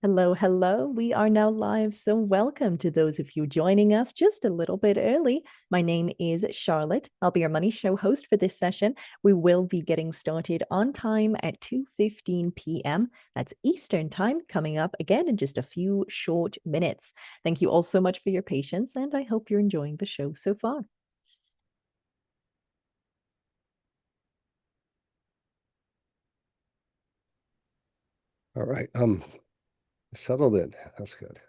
Hello, hello. We are now live, so welcome to those of you joining us just a little bit early. My name is Charlotte. I'll be your money show host for this session. We will be getting started on time at 2:15 p.m. That's Eastern time, coming up again in just a few short minutes. Thank you all so much for your patience, and I hope you're enjoying the show so far. All right. Settled in. That's good.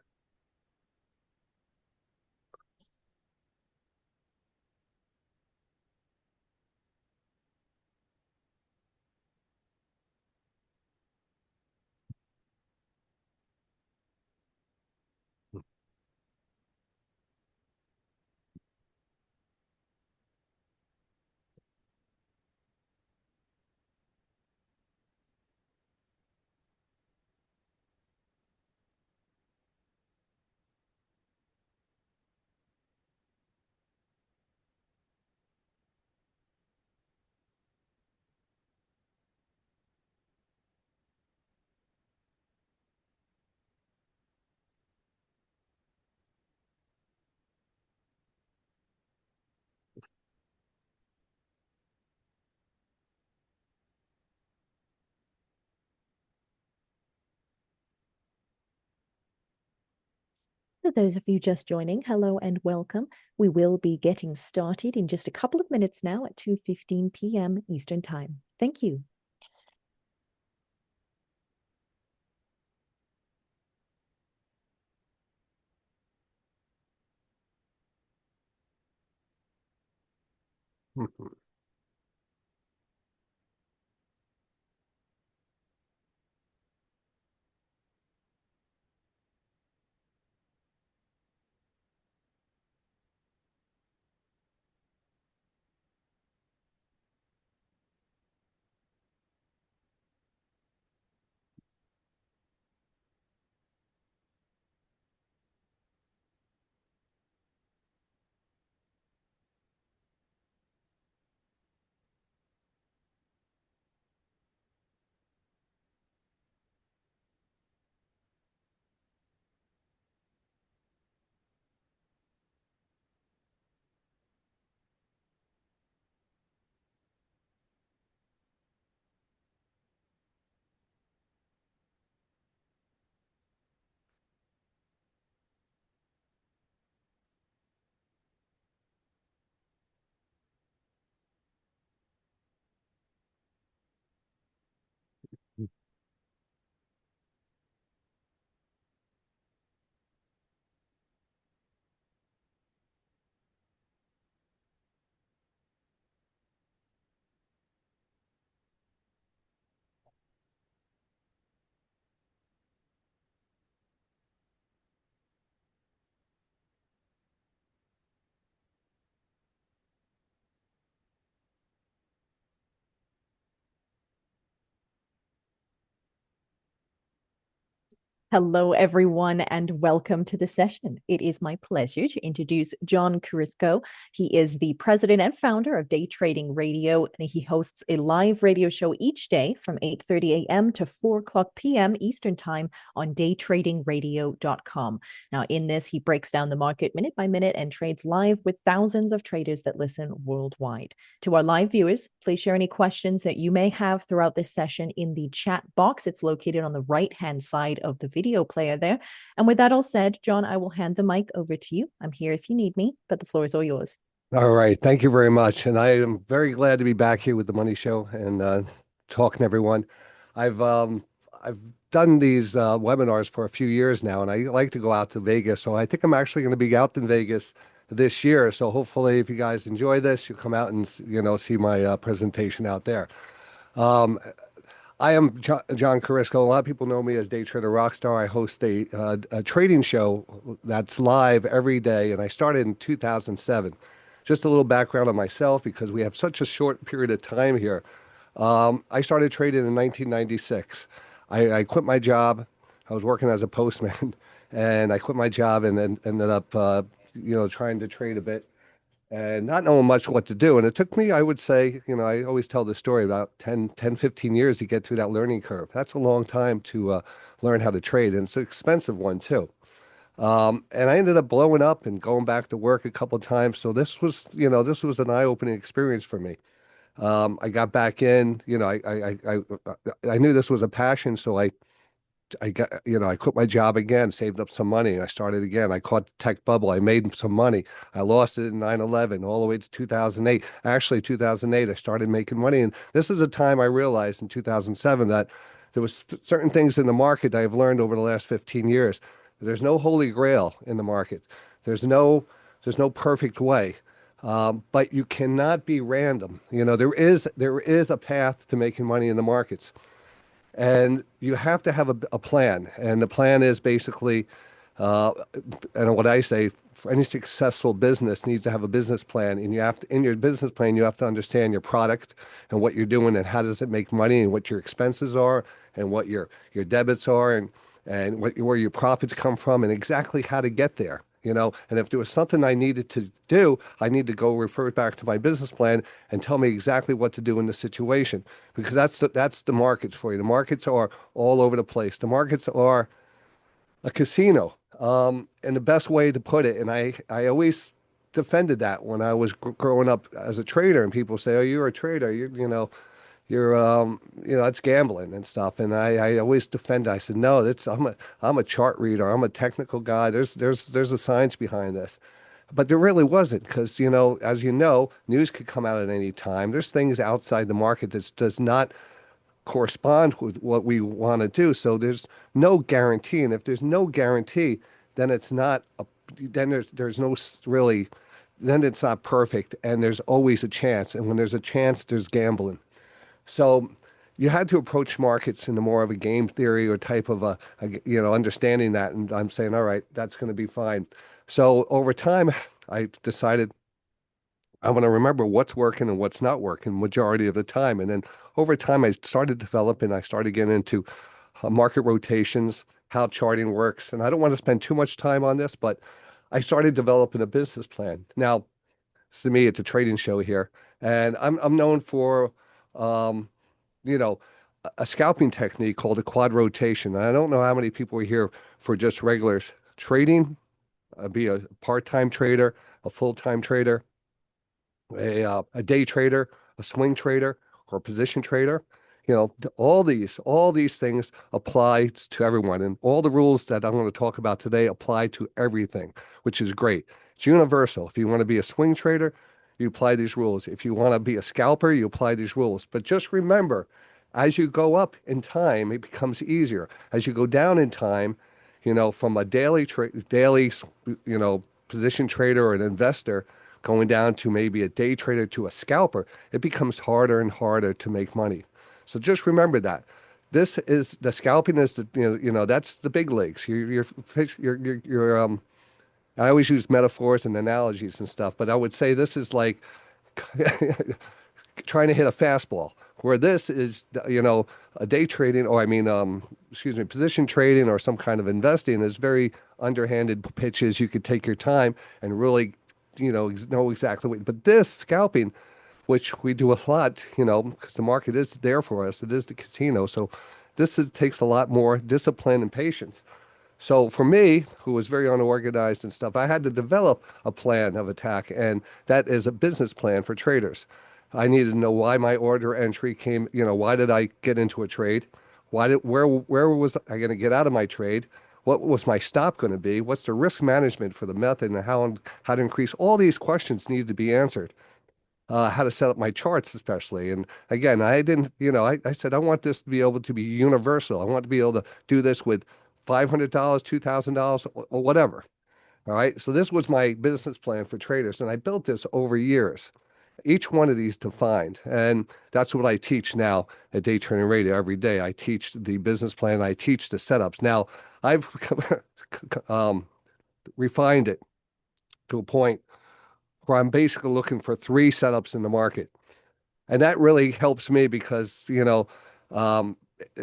For those of you just joining, hello and welcome. We will be getting started in just a couple of minutes now at 2:15 p.m. Eastern Time. Thank you. Mhm. Hello, everyone, and welcome to the session. It is my pleasure to introduce John Carisco. He is the president and founder of Day Trading Radio, and he hosts a live radio show each day from 8:30 a.m. to 4 o'clock p.m. Eastern Time on daytradingradio.com. Now, in this, he breaks down the market minute by minute and trades live with thousands of traders that listen worldwide. To our live viewers, please share any questions that you may have throughout this session in the chat box. It's located on the right-hand side of the video player there. And with that all said, John, I will hand the mic over to you. I'm here if you need me, but the floor is all yours. All right. Thank you very much. And I am very glad to be back here with the Money Show and talking to everyone. I've done these webinars for a few years now, and I like to go out to Vegas. So I think I'm actually going to be out in Vegas this year. So hopefully, if you guys enjoy this, you'll come out and see my presentation out there. Um, I am John Carisco. A lot of people know me as Day Trader Rockstar. I host a trading show that's live every day, and I started in 2007. Just a little background on myself because we have such a short period of time here. I started trading in 1996. I quit my job. I was working as a postman, and I quit my job and then ended up, trying to trade a bit. and not knowing much what to do. And it took me, I would say, I always tell this story, about 15 years to get through that learning curve. That's a long time to learn how to trade, and it's an expensive one too. And I ended up blowing up and going back to work a couple of times. So this was an eye-opening experience for me. I got back in, I knew this was a passion, so I quit my job again, saved up some money, and I started again. I caught the tech bubble. I made some money. I lost it in 9/11 all the way to 2008. Actually, 2008, I started making money. And this is a time I realized in 2007 that there was certain things in the market that I've learned over the last 15 years. There's no holy grail in the market. There's no, there's no perfect way. But you cannot be random. There is a path to making money in the markets. And you have to have a plan. And the plan is basically, uh, and what I say, for any successful business needs to have a business plan. And in your business plan, you have to understand your product and what you're doing and how does it make money and what your expenses are and what your debits are and where your profits come from and exactly how to get there. And if there was something I needed to do, I need to go refer back to my business plan and tell me exactly what to do in the situation, because that's the markets for you. The markets are all over the place. The markets are a casino. And the best way to put it, and I always defended that when I was growing up as a trader, and people say, "Oh, you're a trader. That's gambling and stuff." And I always defend. I said, no, I'm a chart reader. I'm a technical guy. There's a science behind this. But there really wasn't, because, as you know, news could come out at any time. There's things outside the market that does not correspond with what we want to do. So there's no guarantee. And if there's no guarantee, then it's not then there's no really, then it's not perfect. And there's always a chance. And when there's a chance, there's gambling. So you had to approach markets in a more of a game theory or type of understanding that. And I'm saying, all right, that's going to be fine. So over time, I decided I want to remember what's working and what's not working majority of the time. And then over time, I started developing, I started getting into market rotations, how charting works. And I don't want to spend too much time on this, but I started developing a business plan. Now, to me, it's a trading show here, and I'm known for um, you know, a scalping technique called a quad rotation. And I don't know how many people are here for just regular trading, be a part-time trader, a full-time trader, a day trader, a swing trader, or a position trader. All these things apply to everyone, and all the rules that I'm going to talk about today apply to everything, which is great. It's universal. If you want to be a swing trader, you apply these rules. If you want to be a scalper, you apply these rules. But just remember, as you go up in time, it becomes easier. As you go down in time, from a daily, position trader or an investor, going down to maybe a day trader to a scalper, it becomes harder and harder to make money. So just remember that. This is the scalping is that's the big leagues. I always use metaphors and analogies and stuff, but I would say this is like trying to hit a fastball, where this is, a day trading, or I mean, position trading or some kind of investing is very underhanded pitches. You could take your time and really, know exactly what, but this scalping, which we do a lot, because the market is there for us. It is the casino. So takes a lot more discipline and patience. So for me, who was very unorganized and stuff, I had to develop a plan of attack, and that is a business plan for traders. I needed to know why my order entry came, why did I get into a trade? Where was I going to get out of my trade? What was my stop going to be? What's the risk management for the method, and how to increase? All these questions need to be answered. How to set up my charts, especially. And again, I didn't, I said, I want this to be able to be universal. I want to be able to do this with $500, $2,000, or whatever. All right. So this was my business plan for traders. And I built this over years, each one of these defined. And that's what I teach now at Day Trading Radio every day. I teach the business plan. I teach the setups. Now, I've refined it to a point where I'm basically looking for 3 setups in the market. And that really helps me because, um,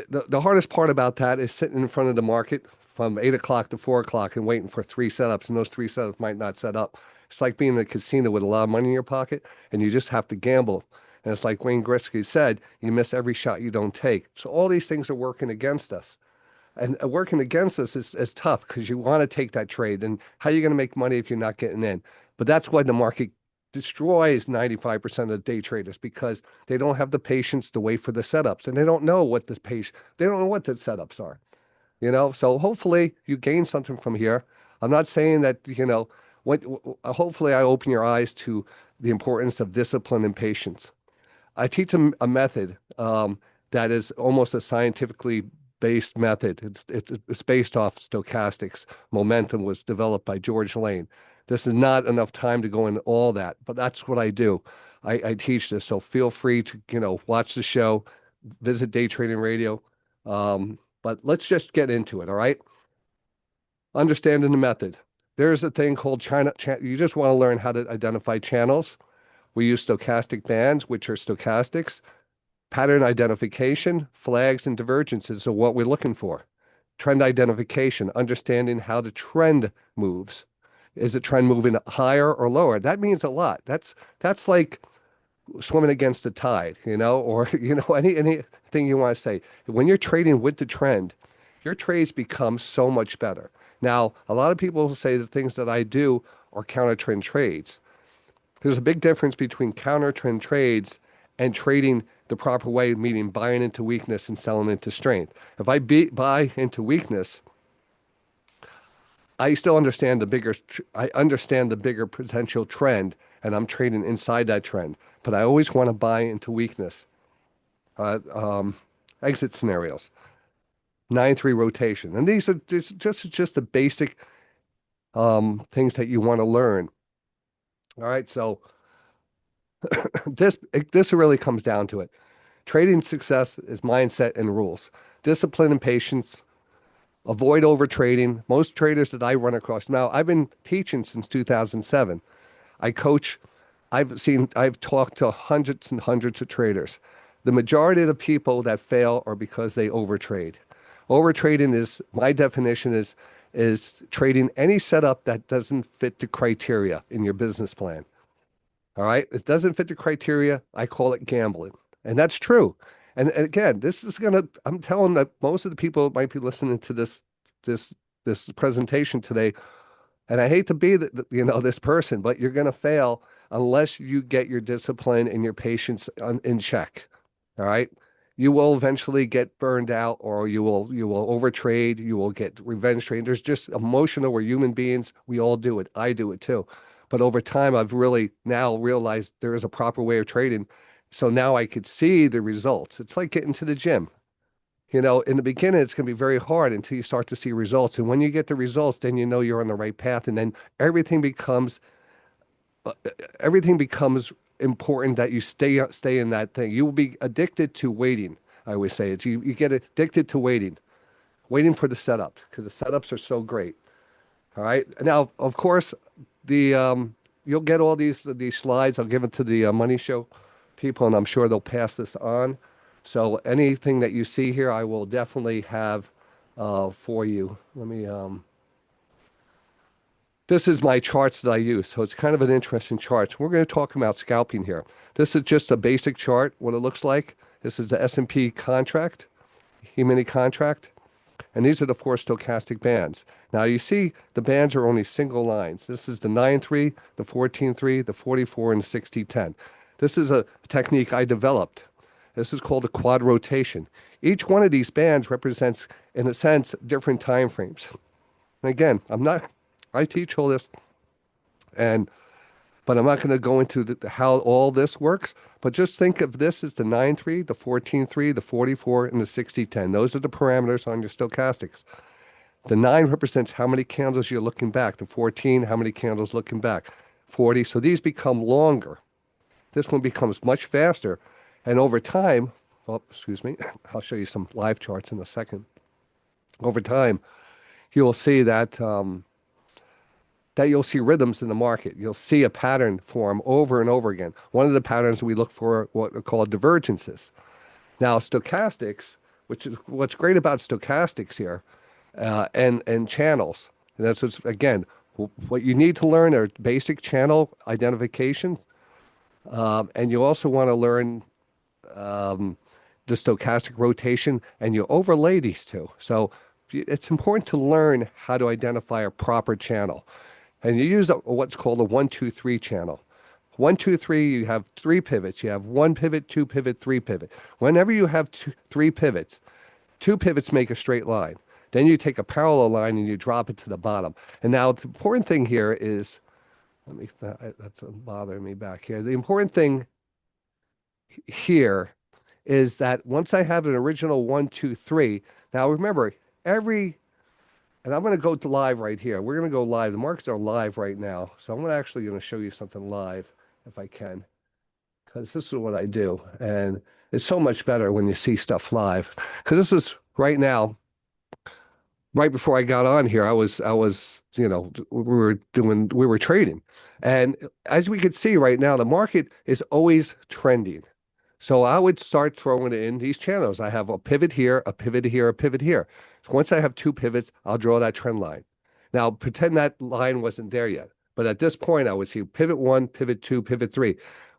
the hardest part about that is sitting in front of the market from 8 o'clock to 4 o'clock and waiting for 3 setups, and those 3 setups might not set up. It's like being in a casino with a lot of money in your pocket, and you just have to gamble. And it's like Wayne Gretzky said, you miss every shot you don't take. So all these things are working against us. And working against us is tough because you want to take that trade. And how are you going to make money if you're not getting in? But that's why the market destroys 95% of day traders, because they don't have the patience to wait for the setups, and they don't know what they don't know what the setups are. So hopefully you gain something from here. I'm not saying that, hopefully I open your eyes to the importance of discipline and patience. I teach them a method that is almost a scientifically based method. It's based off stochastics. Momentum was developed by George Lane. This is not enough time to go into all that, but that's what I do. I teach this, so feel free to watch the show, visit Day Trading Radio. But let's just get into it, all right? Understanding the method. There's a thing called China. You just want to learn how to identify channels. We use stochastic bands, which are stochastics. Pattern identification, flags, and divergences are what we're looking for. Trend identification, understanding how the trend moves. Is the trend moving higher or lower? That means a lot. That's like swimming against the tide, or anything you want to say. When you're trading with the trend, your trades become so much better. Now, a lot of people say the things that I do are counter trend trades. There's a big difference between counter trend trades and trading the proper way, meaning buying into weakness and selling into strength. If I buy into weakness, I still understand I understand the bigger potential trend, and I'm trading inside that trend. But I always want to buy into weakness. Exit scenarios, 9-3 rotation, and these are just the basic things that you want to learn. All right, so this really comes down to it. Trading success is mindset and rules, discipline and patience. Avoid over trading. Most traders that I run across now, I've been teaching since 2007. I coach. I've talked to hundreds and hundreds of traders. The majority of the people that fail are because they overtrade. Overtrading is, my definition is trading any setup that doesn't fit the criteria in your business plan. All right. It doesn't fit the criteria. I call it gambling. And that's true. And again, I'm telling that most of the people might be listening to this presentation today, and I hate to be this person, but you're going to fail unless you get your discipline and your patience in check. All right. You will eventually get burned out, or you will overtrade. You will get revenge trading. There's just emotional. We're human beings. We all do it. I do it too. But over time, I've really now realized there is a proper way of trading. So now I could see the results. It's like getting to the gym. In the beginning, it's going to be very hard until you start to see results. And when you get the results, then you know you're on the right path. And then everything becomes important, that you stay in that thing. You will be addicted to waiting. I always say it. You get addicted to waiting for the setup, because the setups are so great. All right. Now, of course, you'll get all these slides. I'll give it to the Money Show people, and I'm sure they'll pass this on. So anything that you see here, I will definitely have for you. Let me. This is my charts that I use, so it's kind of an interesting chart. We're going to talk about scalping here. This is just a basic chart, what it looks like. This is the S&P contract, E-mini contract, and these are the 4 stochastic bands. Now you see the bands are only single lines. This is the 9-3, the 14-3, the 44, and the 60-10. This is a technique I developed. This is called a quad rotation. Each one of these bands represents, in a sense, different time frames. And again, I teach all this, but I'm not going to go into how all this works. But just think of this as the 9-3, the 14-3, the 44, and the 60-10. Those are the parameters on your stochastics. The 9 represents how many candles you're looking back. The 14, how many candles looking back. 40. So these become longer. This one becomes much faster. And over time, excuse me, I'll show you some live charts in a second. Over time, you'll see that you'll see rhythms in the market. You'll see a pattern form over and over again. One of the patterns we look for, what are called divergences. Now, stochastics, which is what's great about stochastics here, and channels. And that's what's, again, what you need to learn are basic channel identification. And you also want to learn um, the stochastic rotation, and you overlay these two. So it's important to learn how to identify a proper channel. And you use what's called a 1-2-3 channel. 1-2-3, you have three pivots. You have one pivot, two pivot, three pivot. Whenever you have three pivots, two pivots make a straight line. Then you take a parallel line and you drop it to the bottom. And now the important thing here is, that's bothering me back here. The important thing here is that once I have an original 1-2-3, now remember, and I'm going to go to live right here. We're going to go live. The markets are live right now. So I'm actually going to show you something live if I can, because this is what I do. And it's so much better when you see stuff live, because this is right now. Right before I got on here, I was, we were trading. And as we can see right now, the market is always trending. So I would start throwing in these channels. I have a pivot here, a pivot here, a pivot here. So once I have two pivots, I'll draw that trend line. Now, pretend that line wasn't there yet. But at this point, I would see pivot one, pivot two, pivot three.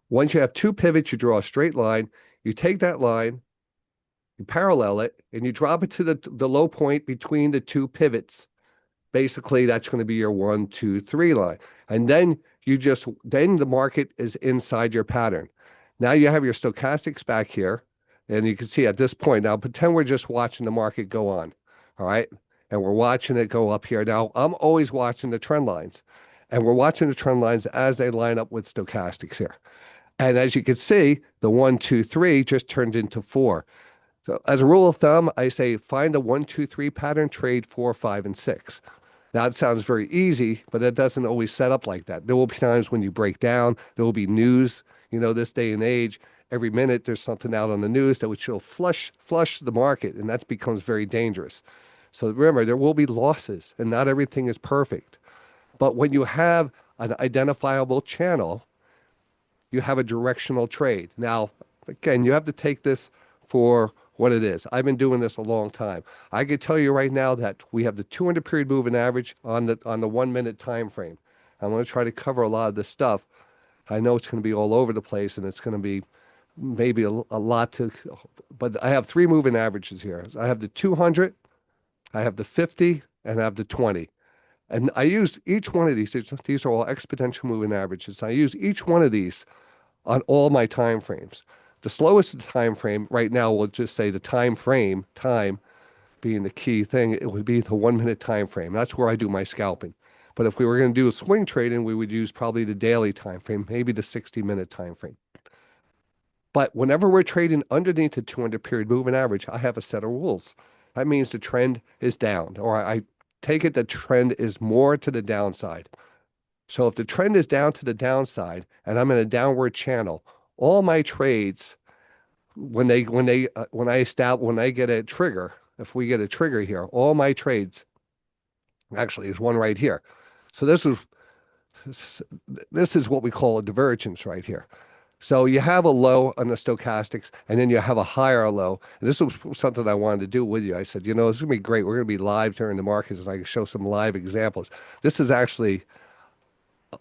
Once you have two pivots, you draw a straight line. You take that line, you parallel it, and you drop it to the low point between the two pivots. Basically, that's going to be your 1-2-3 line. And then then the market is inside your pattern. Now you have your stochastics back here, and you can see at this point, now pretend we're just watching the market go on, all right? And we're watching it go up here. Now, I'm always watching the trend lines, and we're watching the trend lines as they line up with stochastics here. And as you can see, the 1-2-3 just turned into 4. So as a rule of thumb, I say find a 1-2-3 pattern, trade 4, 5, and 6. Now, it sounds very easy, but it doesn't always set up like that. There will be times when you break down. There will be news. This day and age, every minute there's something out on the news that will flush the market, and that becomes very dangerous. So remember, there will be losses, and not everything is perfect. But when you have an identifiable channel, you have a directional trade. Now, again, you have to take this for what it is. I've been doing this a long time. I can tell you right now that we have the 200 period moving average on the 1 minute time frame. I'm going to try to cover a lot of this stuff. I know it's going to be all over the place, and it's going to be maybe a lot but I have three moving averages here. I have the 200, I have the 50, and I have the 20. And I use each one of these. These are all exponential moving averages. I use each one of these on all my time frames. The slowest time frame right now, we'll just say the time being the key thing, it would be the 1 minute time frame. That's where I do my scalping. But if we were going to do a swing trading, we would use probably the daily time frame, maybe the 60-minute time frame. But whenever we're trading underneath the 200 period moving average, I have a set of rules. That means the trend is down, or I take it the trend is more to the downside. So if the trend is down to the downside and I'm in a downward channel, all my trades, when I get a trigger, if we get a trigger here, all my trades, actually there's one right here. So this is what we call a divergence right here. So you have a low on the stochastics, and then you have a higher low. And this was something I wanted to do with you. I said, this is going to be great. We're going to be live during the markets, and I can show some live examples. This is actually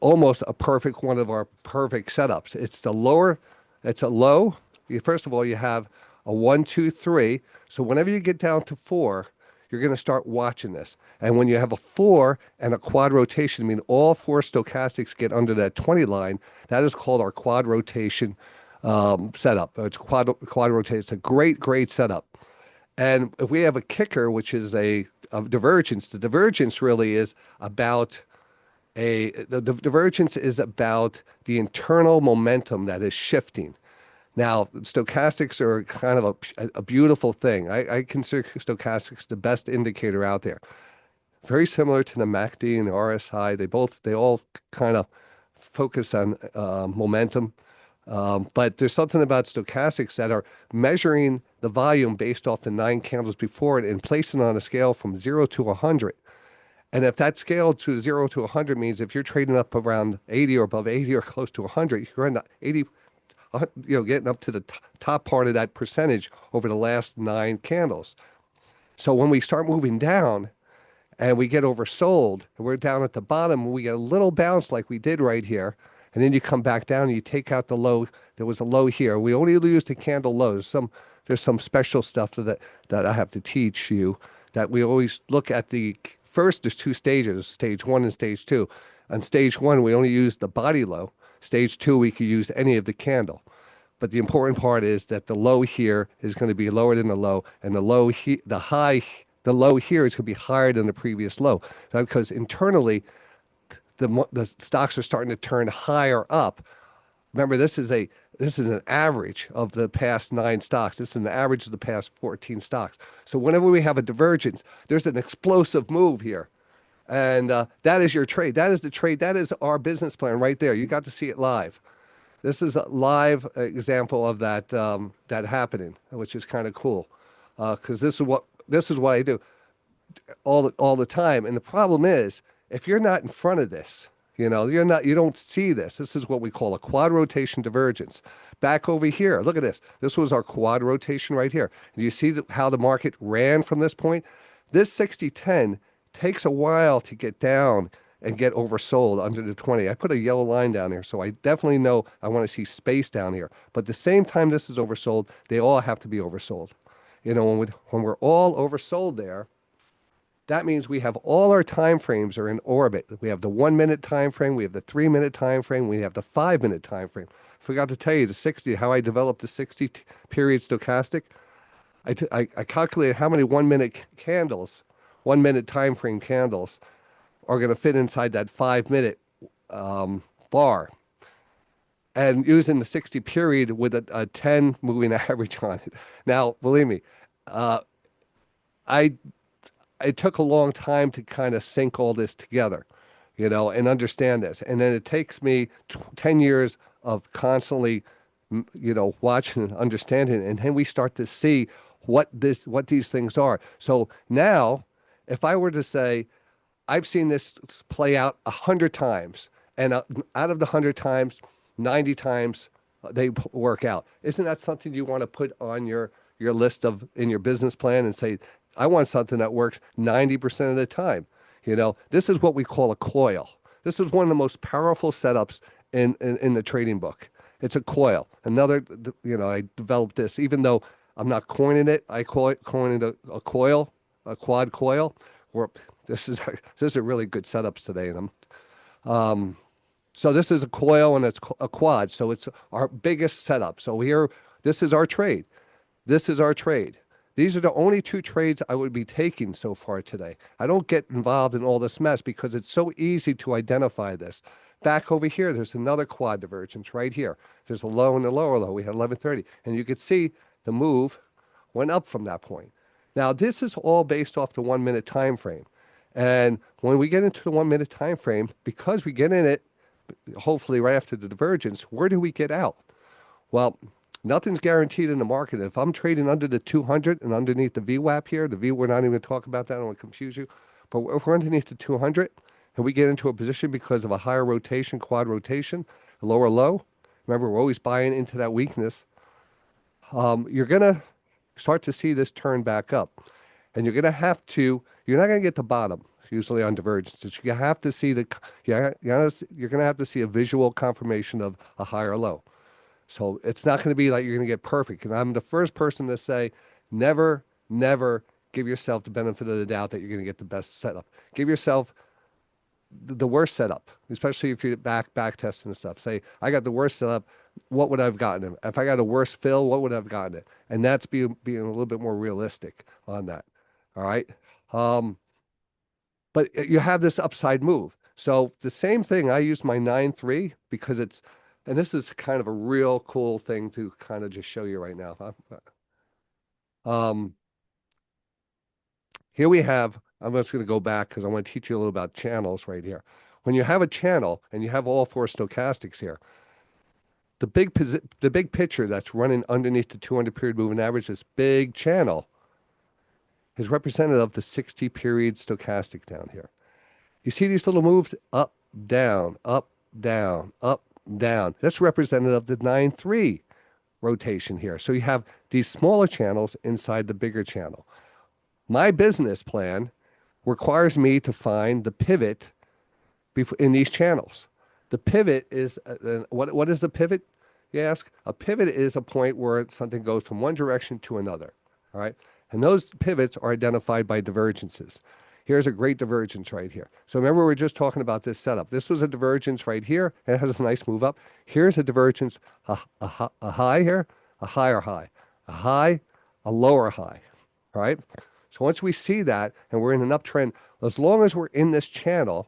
almost a perfect one of our perfect setups. It's a low. First of all, you have a 1-2-3. So whenever you get down to 4, you're going to start watching this. And when you have a 4 and a quad rotation, I mean, all 4 stochastics get under that 20 line, that is called our quad rotation setup. It's quad rotation. It's a great setup. And if we have a kicker, which is a divergence, the divergence really is about the divergence is about the internal momentum that is shifting. Now, stochastics are kind of a beautiful thing. I consider stochastics the best indicator out there. Very similar to the MACD and the RSI. They all kind of focus on momentum. But there's something about stochastics that are measuring the volume based off the 9 candles before it and placing it on a scale from 0 to 100. And if that scale to 0 to 100 means if you're trading up around 80 or above 80 or close to 100, you're in 80, getting up to the top part of that percentage over the last 9 candles. So when we start moving down, and we get oversold and we're down at the bottom and we get a little bounce like we did right here. And then you come back down and you take out the low. There was a low here. We only use the candle lows. There's some special stuff that I have to teach you, that we always look at the first. There's two stages, stage one and stage two. On stage one, we only use the body low. Stage two, we could use any of the candle. But the important part is that the low here is going to be lower than the low, and the low the low here is going to be higher than the previous low. Because internally, the stocks are starting to turn higher up. Remember, this is an average of the past 9 stocks. This is an average of the past 14 stocks. So whenever we have a divergence, there's an explosive move here. And that is your trade. That is the trade. That is our business plan right there. You got to see it live. This is a live example of that that happening, which is kind of cool, because this is what I do all the time. And the problem is, if you're not in front of this, you don't see this. This is what we call a quad rotation divergence. Back over here, look at this. This was our quad rotation right here. Do you see how the market ran from this point? This 60-10 takes a while to get down and get oversold under the 20. I put a yellow line down here, so I definitely know I want to see space down here. But at the same time this is oversold, they all have to be oversold. When we're all oversold there, that means we have all our time frames are in orbit. We have the 1 minute time frame, we have the 3 minute time frame, we have the 5 minute time frame. Forgot to tell you the 60, how I developed the 60 period stochastic. I calculated how many 1 minute candles, 1 minute time frame candles are going to fit inside that 5 minute bar. And using the 60 period with a 10 moving average on it. Now, believe me, it took a long time to kind of sync all this together, and understand this. And then it takes me 10 years of constantly, watching and understanding. And then we start to see what these things are. So now, if I were to say, I've seen this play out 100 times, and out of the 100 times, 90 times they work out. Isn't that something you want to put on your list in your business plan and say, I want something that works 90% of the time? This is what we call a coil. This is one of the most powerful setups in the trading book. It's a coil. I developed this, even though I'm not coining it. I coined it a coil, a quad coil. This is a really good setups today in them. So this is a coil and it's a quad. So it's our biggest setup. So here, this is our trade. This is our trade. These are the only 2 trades I would be taking so far today. I don't get involved in all this mess because it's so easy to identify this. Back over here, there's another quad divergence right here. There's a low and a lower low. We had 1130. And you could see the move went up from that point. Now, this is all based off the 1 minute time frame. And when we get into the 1 minute time frame, because we get in it, hopefully right after the divergence, where do we get out? Well, nothing's guaranteed in the market. If I'm trading under the 200 and underneath the VWAP here, we're not even going to talk about that. I don't want to confuse you. But if we're underneath the 200 and we get into a position because of a higher rotation, quad rotation, a lower low, remember, we're always buying into that weakness. You're going to start to see this turn back up. And you're not going to get the bottom usually on divergences. You have to see you're going to have to see a visual confirmation of a higher low. So it's not going to be like you're going to get perfect. And I'm the first person to say, never give yourself the benefit of the doubt that you're going to get the best setup. Give yourself the worst setup, especially if you're back testing and stuff. Say, I got the worst setup. What would I have gotten? If I got a worse fill, what would I have gotten it? And that's being a little bit more realistic on that. All right. But you have this upside move. So the same thing, I use my 9-3 because and this is kind of a real cool thing to kind of just show you right now. Here we have, I'm just going to go back because I want to teach you a little about channels right here. When you have a channel and you have all 4 stochastics here, the big picture that's running underneath the 200 period moving average, this big channel, is representative of the 60 period stochastic down here. You see these little moves up, down, up, down, up, down. That's representative of the 9-3 rotation here. So you have these smaller channels inside the bigger channel. My business plan requires me to find the pivot in these channels. The pivot is, what is the pivot, you ask? A pivot is a point where something goes from one direction to another, all right? And those pivots are identified by divergences. Here's a great divergence right here. So remember, we were just talking about this setup. This was a divergence right here, and it has a nice move up. Here's a divergence, a high here, a higher high, a high, a lower high, all right? So once we see that, and we're in an uptrend, as long as we're in this channel,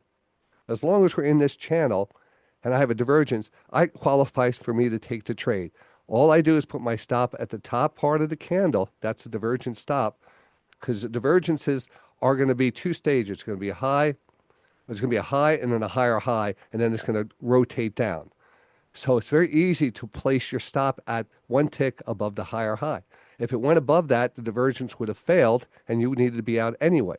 and I have a divergence, it qualifies for me to take the trade. All I do is put my stop at the top part of the candle. That's a divergent stop, because the divergences are going to be two stages. It's going to be a high, there's going to be a high and then a higher high, and then it's going to rotate down. So it's very easy to place your stop at one tick above the higher high. If it went above that, the divergence would have failed and you needed to be out anyway.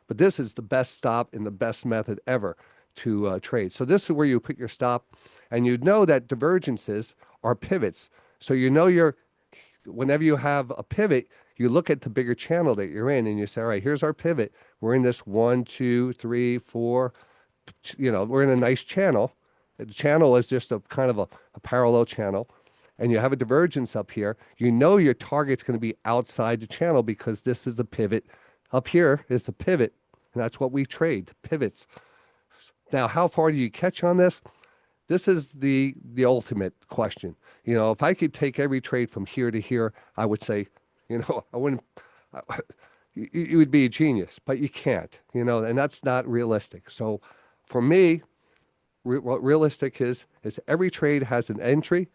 But this is the best stop and the best method ever to trade. So this is where you put your stop, and you know that divergences are pivots. So you know whenever you have a pivot, you look at the bigger channel that you're in and you say, all right, here's our pivot. We're in this 1, 2, 3, 4, we're in a nice channel. The channel is just a kind of a parallel channel, and you have a divergence up here. You know your target's going to be outside the channel because this is the pivot. Up here is the pivot, and that's what we trade, pivots. Now, how far do you catch on this? This is the ultimate question. If I could take every trade from here to here, I would say, I wouldn't, you would be a genius, but you can't, and that's not realistic. So for me, what realistic is every trade has an entry,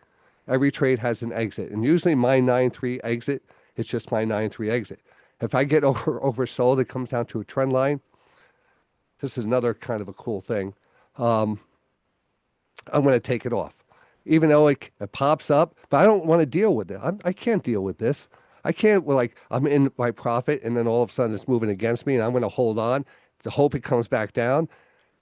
every trade has an exit. And usually my 9-3 exit is just my 9-3 exit. If I get oversold, it comes down to a trend line. This is another kind of a cool thing. I'm going to take it off, even though it pops up, but I don't want to deal with it. I can't deal with this. I can't, I'm in my profit and then all of a sudden it's moving against me and I'm going to hold on to hope it comes back down.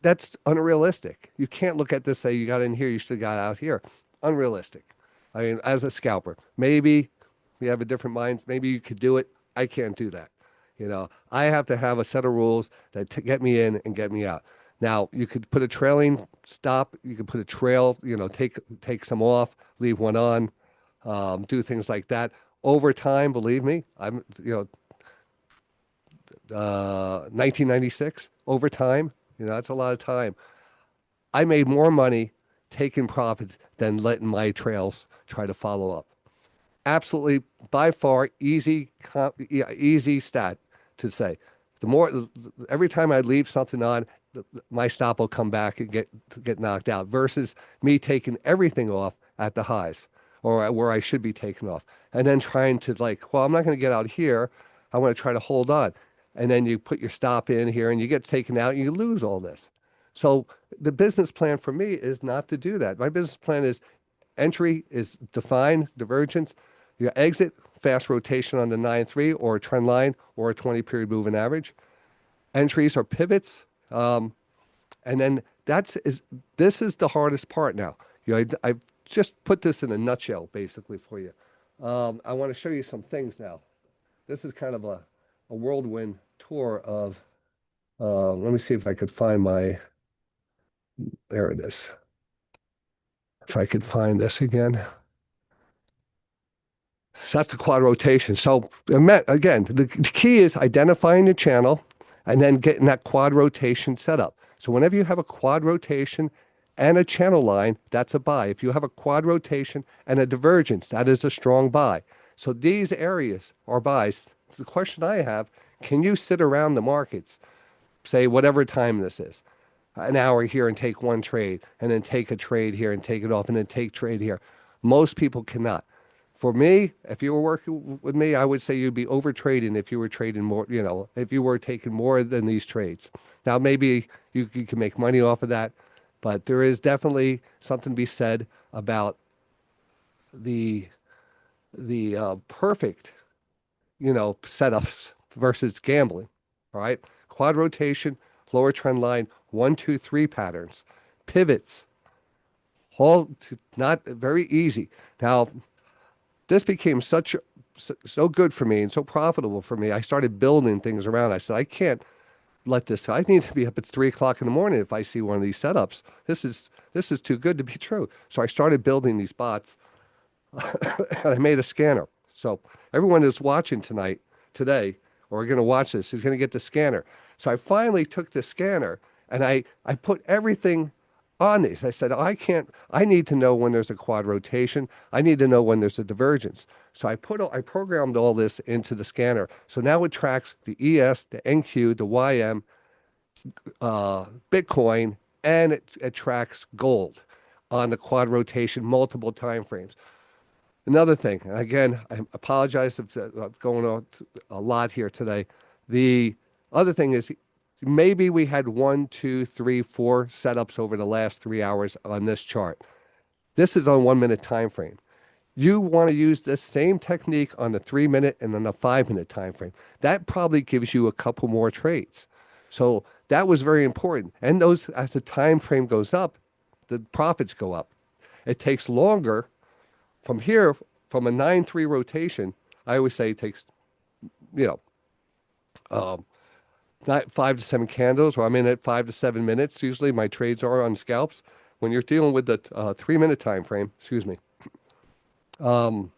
That's unrealistic. You can't look at this, say you got in here, you should have got out here. Unrealistic. I mean, as a scalper, maybe we have a different mind. Maybe you could do it. I can't do that. I have to have a set of rules that get me in and get me out. Now, you could put a trailing stop. You could put a trail, take some off, leave one on, do things like that. Over time, believe me, 1996, over time, that's a lot of time. I made more money taking profits than letting my trails try to follow up. Absolutely, by far, easy stat to say. Every time I leave something on, my stop will come back and get knocked out, versus me taking everything off at the highs or where I should be taken off, and then trying to I'm not going to get out here. I want to try to hold on, and then you put your stop in here and you get taken out and you lose all this. So the business plan for me is not to do that. My business plan is entry is defined, divergence. Your exit, fast rotation on the 9-3 or a trend line or a 20-period moving average. Entries are pivots. And then this is the hardest part now. I've just put this in a nutshell, basically, for you. I want to show you some things now. This is kind of a whirlwind tour of, let me see if I could find there it is. If I could find this again. So that's the quad rotation. So again, the key is identifying the channel and then getting that quad rotation set up. So whenever you have a quad rotation and a channel line, that's a buy. If you have a quad rotation and a divergence, that is a strong buy. So these areas are buys. The question I have, can you sit around the markets, say whatever time this is, an hour here and take one trade, and then take a trade here and take it off, and then take trade here? Most people cannot. For me, if you were working with me, I would say you'd be over trading if you were trading more, if you were taking more than these trades. Now, maybe you can make money off of that, but there is definitely something to be said about the perfect, setups versus gambling. All right. Quad rotation, lower trend line, 1, 2, 3 patterns, pivots, all not very easy. Now, this became so good for me and so profitable for me. I started building things around. I said, I can't, let this. I need to be up at 3 o'clock in the morning if I see one of these setups. This is too good to be true. So I started building these bots, and I made a scanner. So everyone who's watching today, or going to watch this, is going to get the scanner. So I finally took the scanner and I put everything on these. I said, I need to know when there's a quad rotation. I need to know when there's a divergence. So I programmed all this into the scanner. So now it tracks the ES, the NQ, the YM, Bitcoin, and it tracks gold on the quad rotation multiple time frames. Another thing, and again, I apologize if I'm going on a lot here today. The other thing is maybe we had 1, 2, 3, 4 setups over the last 3 hours on this chart. This is on 1 minute time frame. You want to use this same technique on the 3 minute and on the 5 minute time frame. That probably gives you a couple more trades. So that was very important. And those, as the time frame goes up, the profits go up. It takes longer from here, from a 9-3 rotation. I always say it takes, you know, not 5 to 7 candles, or I'm in at 5 to 7 minutes. Usually my trades are on scalps. When you're dealing with the 3 minute time frame, excuse me, then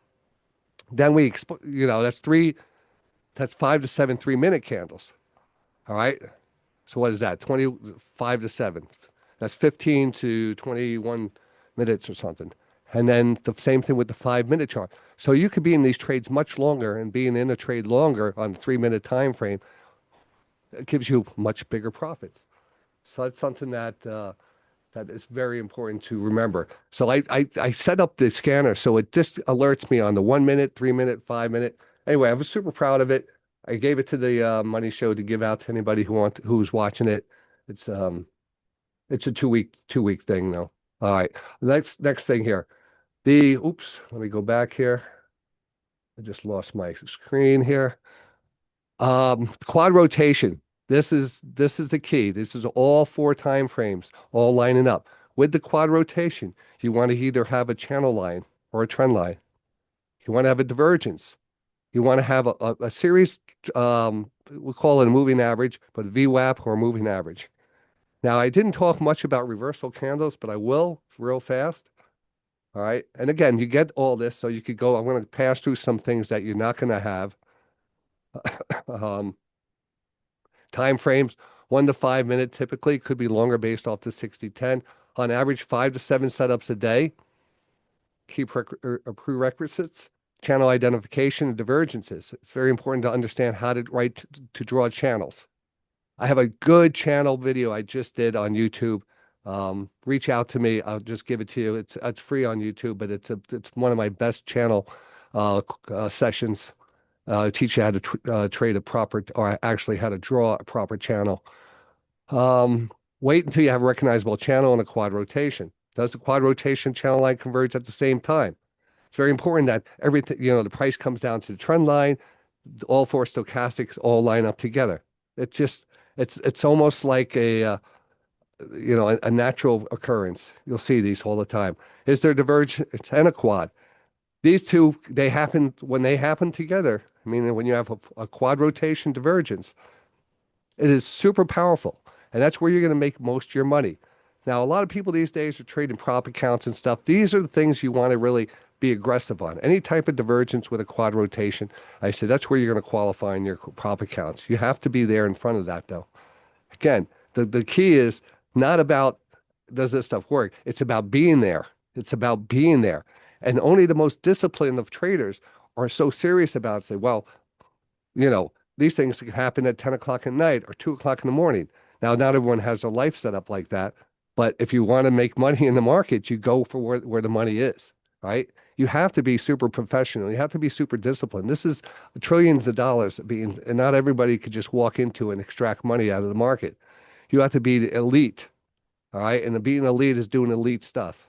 that's 5 to 7 3 minute candles. All right. So what is that? 25 to 7. That's 15 to 21 minutes or something. And then the same thing with the 5 minute chart. So you could be in these trades much longer, and being in a trade longer on the 3 minute time frame, it gives you much bigger profits. So that's something that that is very important to remember. So I set up the scanner so it just alerts me on the 1 minute, 3 minute, 5 minute. Anyway, I was super proud of it. I gave it to the Money Show to give out to anybody who's watching it. It's a two week thing though. All right. Next thing here. Let me go back here. I just lost my screen here. Quad rotation. This is the key. This is all 4 time frames all lining up. With the quad rotation, you want to either have a channel line or a trend line. You want to have a divergence. You want to have a series, we'll call it a moving average, but VWAP or a moving average. Now, I didn't talk much about reversal candles, but I will real fast. All right. And again, you get all this, so you could go, I'm going to pass through some things that you're not going to have. Time frames, 1 to 5 minute typically, could be longer based off the 60-10. On average, 5 to 7 setups a day. Key prerequisites, channel identification and divergences. It's very important to understand how to draw channels. I have a good channel video I just did on YouTube. Reach out to me. I'll just give it to you. It's free on YouTube, but it's one of my best channel sessions. Teach you how to trade a proper, or actually how to draw a proper channel. Wait until you have a recognizable channel and a quad rotation. Does the quad rotation channel line converge at the same time? It's very important that everything, the price comes down to the trend line. All 4 stochastics all line up together. It's almost like a natural occurrence. You'll see these all the time. Is there divergence and a quad? These two, when they happen together, I mean, when you have a quad rotation divergence, it is super powerful. And that's where you're going to make most of your money. Now, a lot of people these days are trading prop accounts and stuff. These are the things you want to really be aggressive on. Any type of divergence with a quad rotation, I say that's where you're going to qualify in your prop accounts. You have to be there in front of that, though. Again, the key is not about does this stuff work. It's about being there. It's about being there. And only the most disciplined of traders are so serious about it. Say, well, these things can happen at 10 o'clock at night or 2 o'clock in the morning. Now, not everyone has their life set up like that. But if you want to make money in the market, you go for where the money is, right? You have to be super professional. You have to be super disciplined. This is trillions of dollars and not everybody could just walk into and extract money out of the market. You have to be the elite, all right? And being elite is doing elite stuff.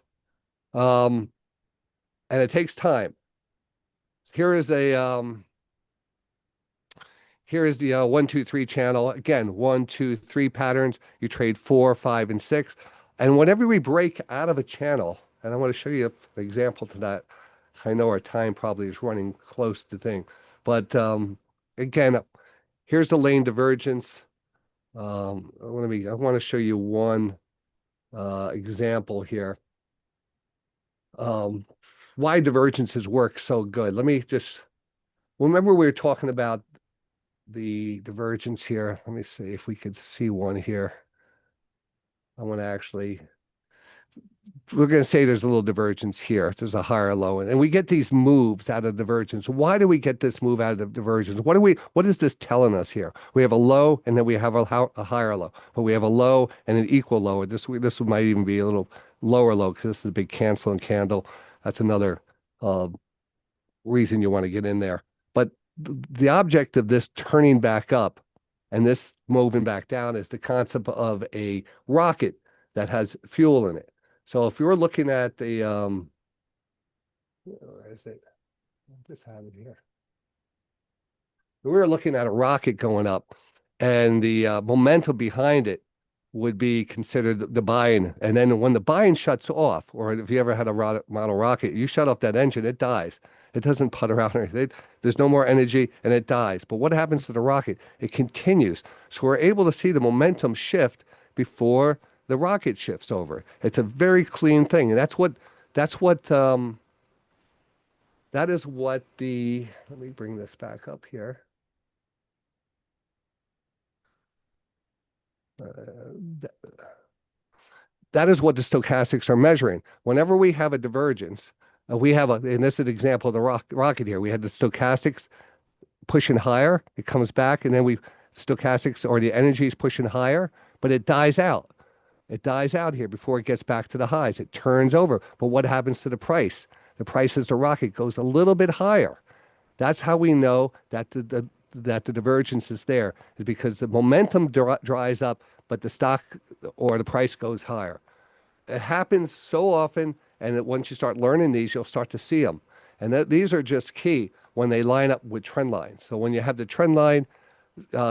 And it takes time. Here is the 1, 2, 3 channel. Again, 1, 2, 3 patterns. You trade 4, 5, and 6. And whenever we break out of a channel, and I want to show you an example to that. I know our time probably is running close to thing. But again, here's the lane divergence. I want to show you one example here. Um, why divergences work so good. Let me just remember we were talking about the divergence here. Let me see if we could see one here. I want to actually, we're going to say there's a little divergence here. There's a higher low, and we get these moves out of divergence. Why do we get this move out of divergence? What is this telling us here? We have a low, and then we have a higher low, but we have a low and an equal low. This might even be a little lower low because this is a big canceling candle. That's another reason you want to get in there. But the object of this turning back up and this moving back down is the concept of a rocket that has fuel in it. So if you're looking at the, where is it? I just have it here. We were looking at a rocket going up, and the momentum behind it would be considered the buying. And then when the buying shuts off, or if you ever had a model rocket, you shut off that engine, it dies. It doesn't putter out or anything. There's no more energy and it dies. But what happens to the rocket? It continues. So we're able to see the momentum shift before the rocket shifts over. It's a very clean thing. And that is what the, let me bring this back up here. That is what the stochastics are measuring. Whenever we have a divergence, and this is an example of the rocket here. We had the stochastics pushing higher. It comes back, and then stochastics, or the energy, is pushing higher, but it dies out. It dies out here before it gets back to the highs. It turns over. But what happens to the price? The price as the rocket goes a little bit higher. That's how we know that the divergence is there, is because the momentum dries up, but the stock or the price goes higher. It happens so often, and once you start learning these, you'll start to see them. And these are just key when they line up with trend lines. So when you have the trend line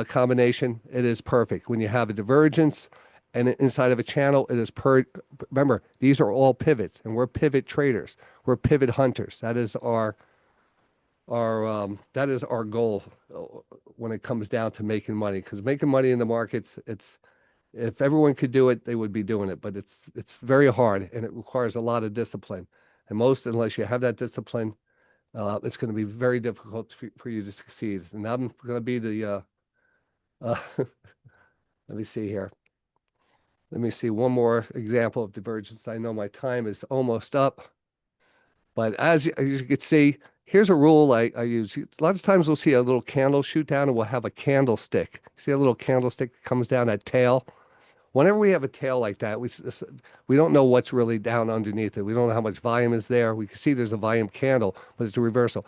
combination, it is perfect. When you have a divergence and inside of a channel, it is remember, these are all pivots, and we're pivot traders. We're pivot hunters. That is our goal when it comes down to making money. Because making money in the markets, if everyone could do it, they would be doing it. But it's very hard, and it requires a lot of discipline. And unless you have that discipline, it's going to be very difficult for you to succeed. And I'm going to be the let me see here. Let me see one more example of divergence. I know my time is almost up, but as you can see, here's a rule I use. A lot of times we'll see a little candle shoot down, and we'll have a candlestick. See a little candlestick that comes down, that tail? Whenever we have a tail like that, we don't know what's really down underneath it. We don't know how much volume is there. We can see there's a volume candle, but it's a reversal.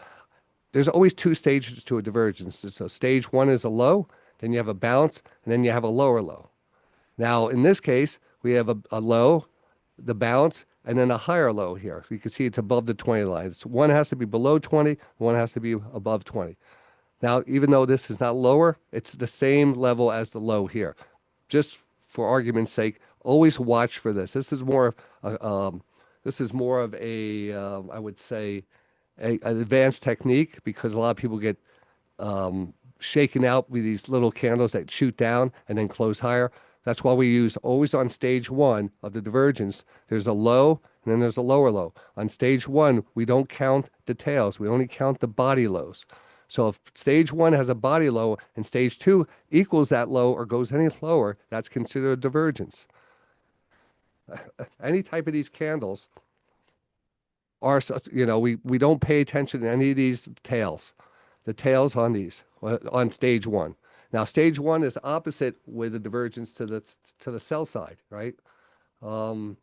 There's always two stages to a divergence. So stage one is a low, then you have a bounce, and then you have a lower low. Now, in this case, we have a low, the bounce, and then a higher low here. So you can see it's above the 20 line. One has to be below 20, one has to be above 20. Now, even though this is not lower, it's the same level as the low here. Just for argument's sake, always watch for this. This is more of a I would say, an advanced technique, because a lot of people get shaken out with these little candles that shoot down and then close higher. That's why we use always on stage one of the divergence, there's a low and then there's a lower low. On stage one, we don't count the tails. We only count the body lows. So if stage one has a body low and stage two equals that low or goes any lower, that's considered a divergence. Any type of these candles are, we don't pay attention to any of these tails, the tails on these, on stage one. Now, stage one is opposite with the divergence to the sell side, right? We're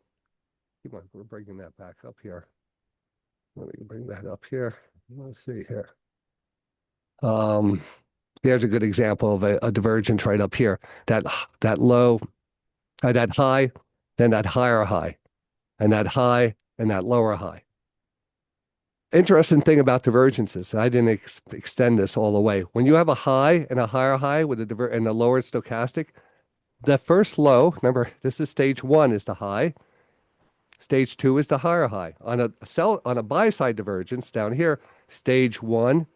bringing that back up here. Let me bring that up here. Let's see here. There's a good example of a divergence right up here. That low, that high, then that higher high, and that high, and that lower high. Interesting thing about divergences, and I didn't extend this all the way. When you have a high and a higher high with and a lower stochastic, the first low, remember, this is stage one is the high. Stage two is the higher high. On a buy side divergence down here, stage one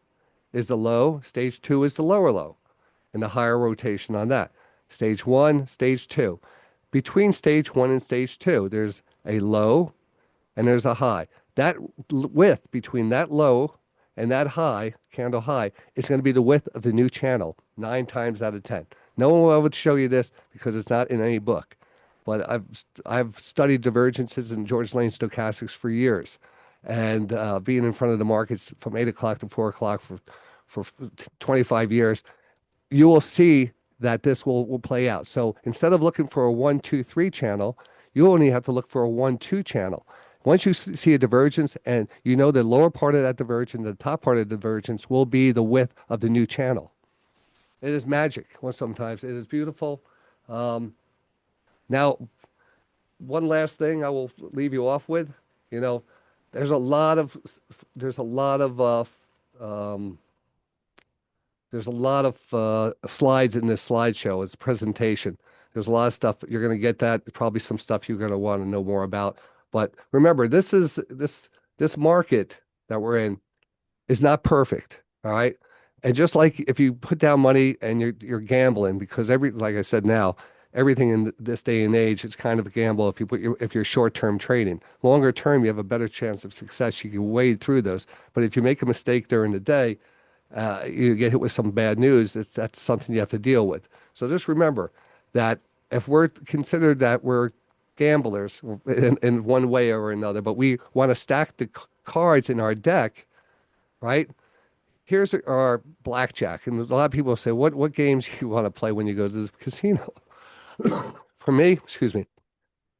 is the low, stage two is the lower low, and the higher rotation on that. Stage one, stage two. Between stage one and stage two, there's a low and there's a high. That width between that low and that high, candle high, is going to be the width of the new channel 9 times out of 10. No one will ever show you this because it's not in any book. But I've studied divergences in George Lane stochastics for years, and being in front of the markets from 8 o'clock to 4 o'clock for 25 years, you will see that this will play out. So instead of looking for a 1, 2, 3 channel, you only have to look for a 1, 2 channel. Once you see a divergence and you know the lower part of that divergence, the top part of the divergence will be the width of the new channel. It is magic. Well, sometimes it is beautiful. Now, one last thing I will leave you off with. You know, there's a lot of slides in this slideshow. It's a presentation. There's a lot of stuff. You're going to get that. Probably some stuff you're going to want to know more about. But remember, this market that we're in is not perfect. All right. And just like if you put down money and you're gambling, because like I said now, everything in this day and age, it's kind of a gamble if you're short-term trading. Longer term, you have a better chance of success. You can wade through those. But if you make a mistake during the day, you get hit with some bad news, that's something you have to deal with. So just remember that if we're considered that we're gamblers in one way or another, but we want to stack the cards in our deck, right? Here's our blackjack. And a lot of people say, what games do you want to play when you go to the casino? For me, excuse me,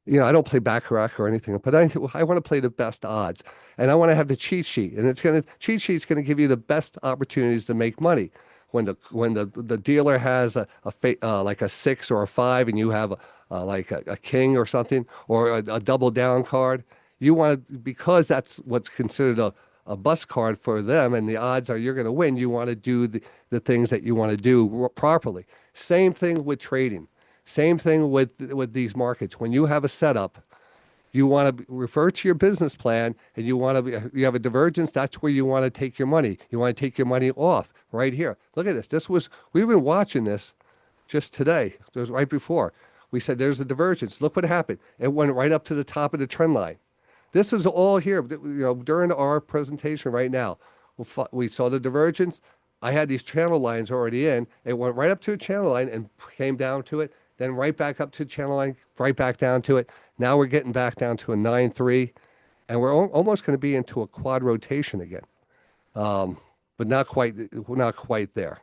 I don't play baccarat or anything, but I want to play the best odds, and I want to have the cheat sheet. And cheat sheet's going to give you the best opportunities to make money. When the dealer has like a 6 or a 5, and you have like a king or something, or a double down card, you want to, because that's what's considered a bust card for them, and the odds are you're going to win. You want to do the things that you want to do properly. Same thing with trading. Same thing with these markets. When you have a setup, you want to refer to your business plan, and you have a divergence. That's where you want to take your money. You want to take your money off right here. Look at this. We've been watching this just today. It was right before. We said there's a divergence. Look what happened. It went right up to the top of the trend line. This is all here. During our presentation right now, we saw the divergence. I had these channel lines already in. It went right up to a channel line and came down to it. Then right back up to channel line, right back down to it. Now we're getting back down to a 9-3, and we're almost going to be into a quad rotation again, but not quite there.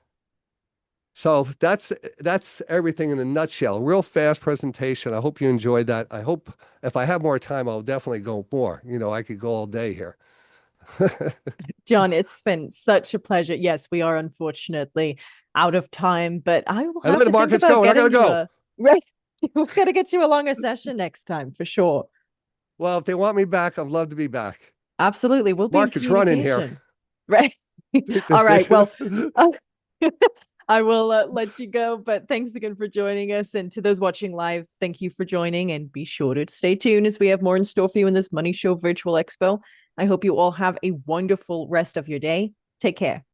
So that's everything in a nutshell. Real fast presentation. I hope you enjoyed that. I hope if I have more time, I'll definitely go more. I could go all day here. John, it's been such a pleasure. Yes, we are unfortunately out of time, but I will have to the market's going. I gotta go. Right. We're going to get you a longer session next time for sure. Well, if they want me back, I'd love to be back. Absolutely. We'll be market's running here. Right. All right. Well, I will let you go, but thanks again for joining us. And to those watching live, thank you for joining, and be sure to stay tuned as we have more in store for you in this Money Show Virtual Expo. I hope you all have a wonderful rest of your day. Take care.